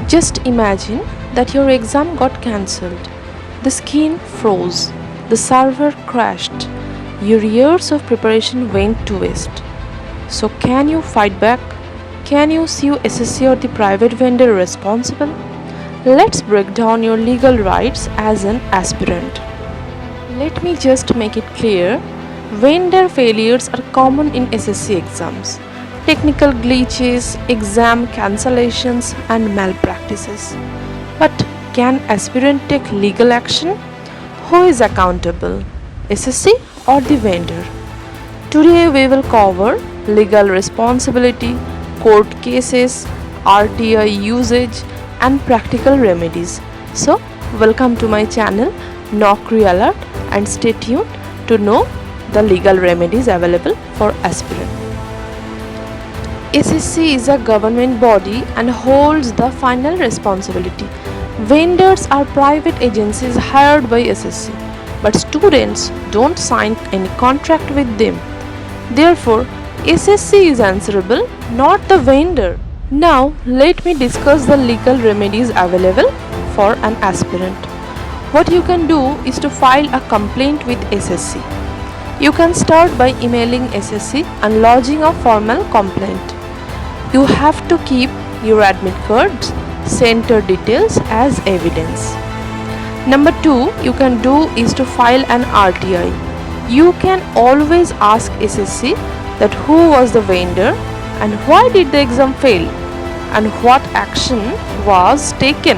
Just imagine that your exam got cancelled. The screen froze, the server crashed, your years of preparation went to waste. So can you fight back? Can you sue SSC or the private vendor responsible? Let's break down your legal rights as an aspirant. Let me just make it clear, vendor failures are common in SSC exams. Technical glitches, exam cancellations and malpractices. But can aspirant take legal action? Who is accountable, SSC or the vendor? Today we will cover legal responsibility, court cases, RTI usage and practical remedies. So welcome to my channel Naukri Alert and stay tuned to know the legal remedies available for aspirant. SSC is a government body and holds the final responsibility. Vendors are private agencies hired by SSC, but students don't sign any contract with them. Therefore, SSC is answerable, not the vendor. Now, let me discuss the legal remedies available for an aspirant. What you can do is to file a complaint with SSC. You can start by emailing SSC and lodging a formal complaint. You have to keep your admit cards, center details as evidence. Number 2 you can do is to file an RTI. You can always ask SSC that who was the vendor and why did the exam fail and what action was taken,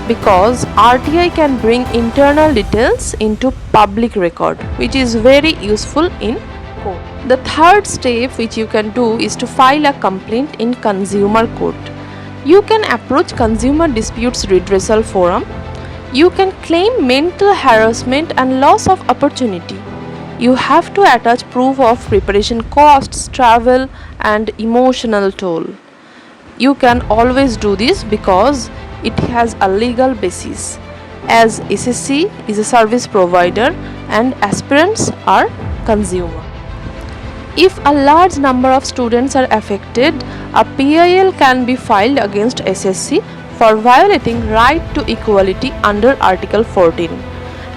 because RTI can bring internal details into public record, which is very useful in court. The third step which you can do is to file a complaint in consumer court. You can approach Consumer Disputes Redressal Forum. You can claim mental harassment and loss of opportunity. You have to attach proof of preparation costs, travel and emotional toll. You can always do this because it has a legal basis, as SSC is a service provider and aspirants are consumer. If a large number of students are affected, a PIL can be filed against SSC for violating right to equality under Article 14,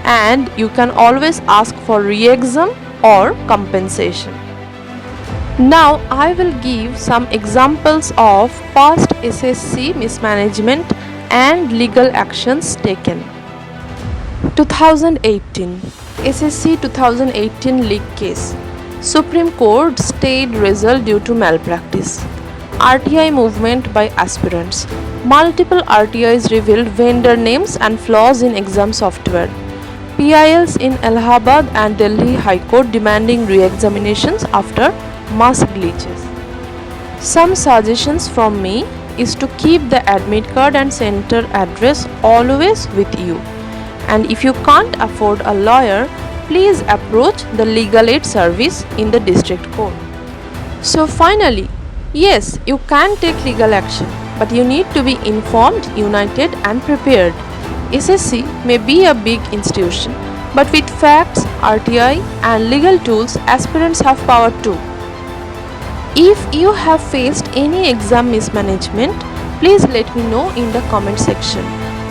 and you can always ask for re-exam or compensation. Now I will give some examples of past SSC mismanagement and legal actions taken. 2018 SSC 2018 leak case. Supreme Court stayed result due to malpractice. RTI movement by aspirants. Multiple RTIs revealed vendor names and flaws in exam software. PILs in Allahabad and Delhi High Court demanding re-examinations after mass glitches. Some suggestions from me is to keep the admit card and center address always with you. And if you can't afford a lawyer, please approach the legal aid service in the district court. So finally, yes, you can take legal action, but you need to be informed, united and prepared. SSC may be a big institution, but with facts, RTI and legal tools, aspirants have power too. If you have faced any exam mismanagement, please let me know in the comment section.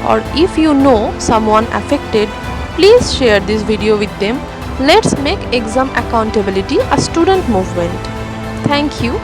Or if you know someone affected, please share this video with them. Let's make exam accountability a student movement. Thank you.